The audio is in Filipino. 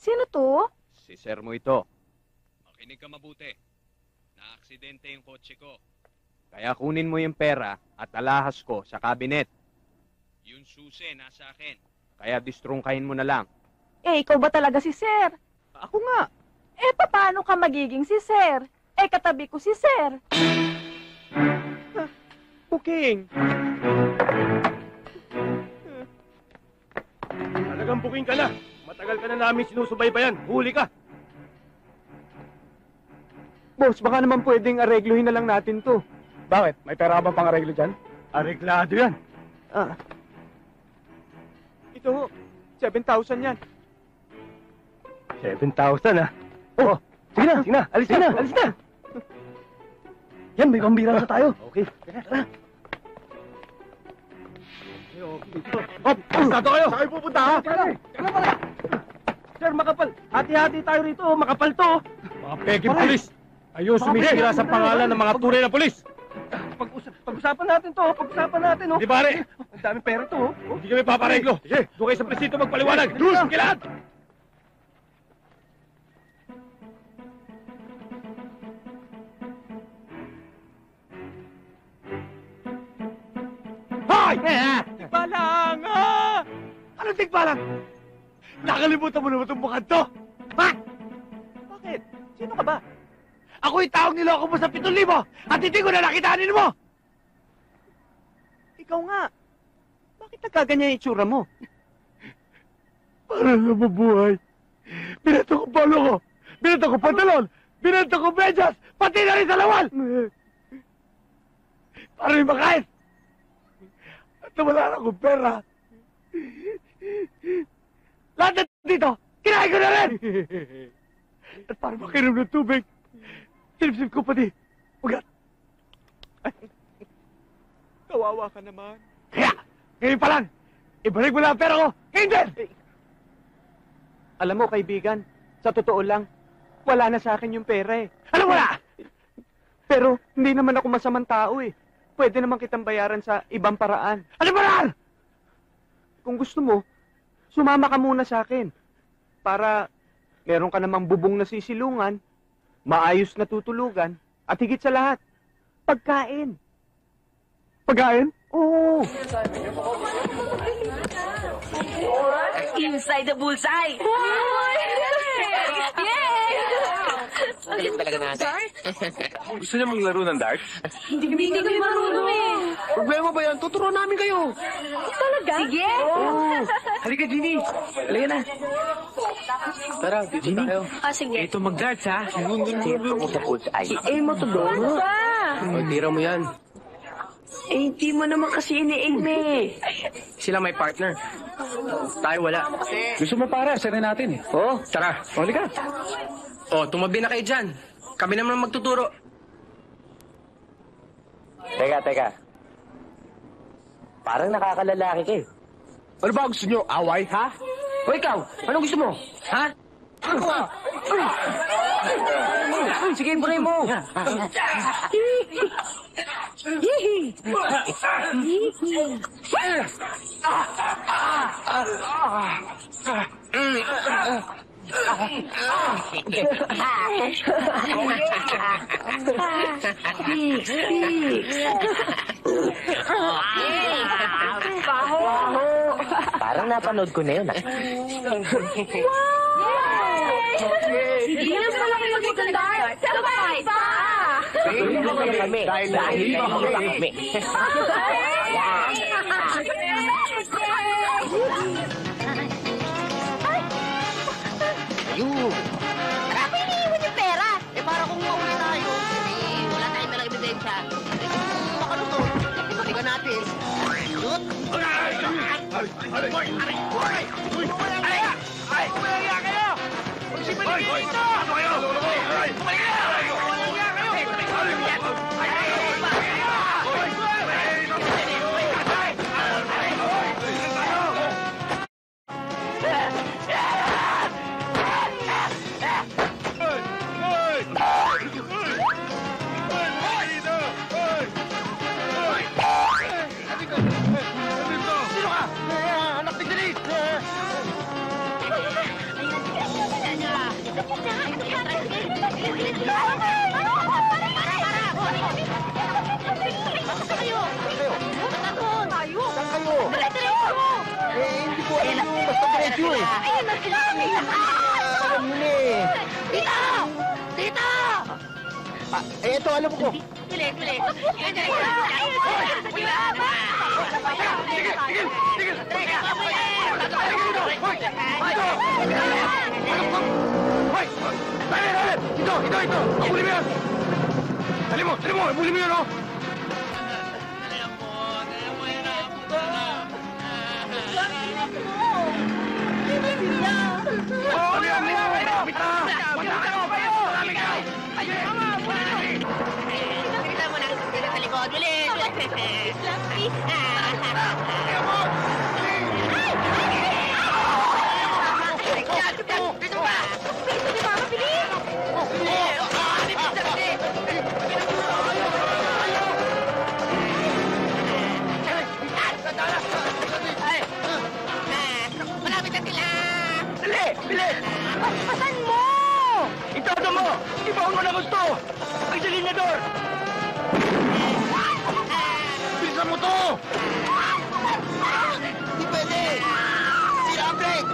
Sino to? Si sir mo ito. Makinig ka mabuti. Na-aksidente yung kotse ko. Kaya kunin mo yung pera at alahas ko sa kabinet. Yung susi nasa akin. Kaya distrungkahin mo na lang. Eh, ikaw ba talaga si Sir? Ako nga. Eh, paano ka magiging si Sir? Eh, katabi ko si Sir. Booking. Talagang booking ka na. Matagal ka na namin sinusubaybayan. Huli ka. Boss, baka naman pwedeng aregluhin na lang natin to. Bakit? May pera ka ba pang areglo dyan? Areglado yan. Ah. Ito ho. 7,000 yan. 7,000 ah. Oh, sige na, sige na. Alis na, alis na. Yan, may pambira na tayo. Okay. Tara. Hop, alis na to kayo. Saan kayo pupunta ha? Kailan pala? Sir, makapal. Hati-hati tayo rito. Makapal to. Mga peking polis. Ayun, sumisira sa pangalan ng mga tunay na polis. Pag-usapan natin to. Pag-usapan natin, oh. Di pare. Ang daming pera to, oh. Hindi kami papareglo. Sige, doon kayo sa presinto magpaliwanag. Doon, kailan? Hoy! Tigbalang! Anong tigbalang? Nakalimutan mo naman itong mukhang to. Ha? Bakit? Sino ka ba? Ako yung taong niloko mo sa 7,000 at hindi ko na nakitaanin mo! Ikaw nga. Bakit nagkaganyan yung itsura mo? Para na mabuhay. Binato ko palo ko. Binato ko pantalon. Binato ko medyas. Pati na rin sa lawal. Para may makain. At nawala na akong pera. Lahat na dito, kinain ko na rin! At para makinom ng tubig, sinipsip ko pati ugat. Kawawa ka naman. Kaya, ngayon pa lang, ibalik mo na ang pera ko. Ngayon din! Alam mo, kaibigan, sa totoo lang, wala na sa akin yung pera eh. Ano wala? Pero hindi naman ako masamang tao eh. Pwede naman kitang bayaran sa ibang paraan. Ano ba lang? Kung gusto mo, sumama ka muna sa akin. Para meron ka namang bubong na sisilungan, maayos na tutulugan, at higit sa lahat, pagkain. Pagkain? Oo. Inside the bullseye! Galing talaga natin. Gusto niya maglaro ng darts? Hindi kami marunong eh. Problema ba yan? Tuturuan namin kayo. Talaga? Sige! Oo. Halika, Ginny. Halika na. Tara, Ginny. Sige. Ito mag-darts, ha? Tira mo sa bullseye. I-aim mo to doon. Ano ba? Tira mo yan. Eh, hindi mo naman kasi ini-aim eh. Sila may partner. Tayo wala. Gusto mo para, sarin natin eh. Oo, tara. Halika. O, tumabi na kayo dyan. Kami naman magtuturo. Teka. Parang nakakalalaki ka eh. Ano ba gusto nyo? Away, ha? O ikaw, anong gusto mo? Ha? Sige, bray mo. Parang napanood ko na yun, ah. Hindi na pala kayo magaganda. Sabay pa! Kami. Dahil kami. Ayun! Bakit iniiwan yung pera? Eh, para kung mauli tayo, eh, wala tayong dalang ebidensya. Makaluto. Ibalikan natin. Shoot! Hindi ko alam yung basta diretso eh. Ayun na sila. Alam mo na eh. Dito! Dito! Ito, alam ko. Bilis, bilis. Hoy! Dali! Ito! Abuli mo yan! Dali mo! Abuli mo yan, oh! Malapit na sila! Bilis! Pasan mo! Itodo mo! Ibaon mo na gusto! Ang silinador! Bilisan mo to! Hindi pwede! Sira ang brake!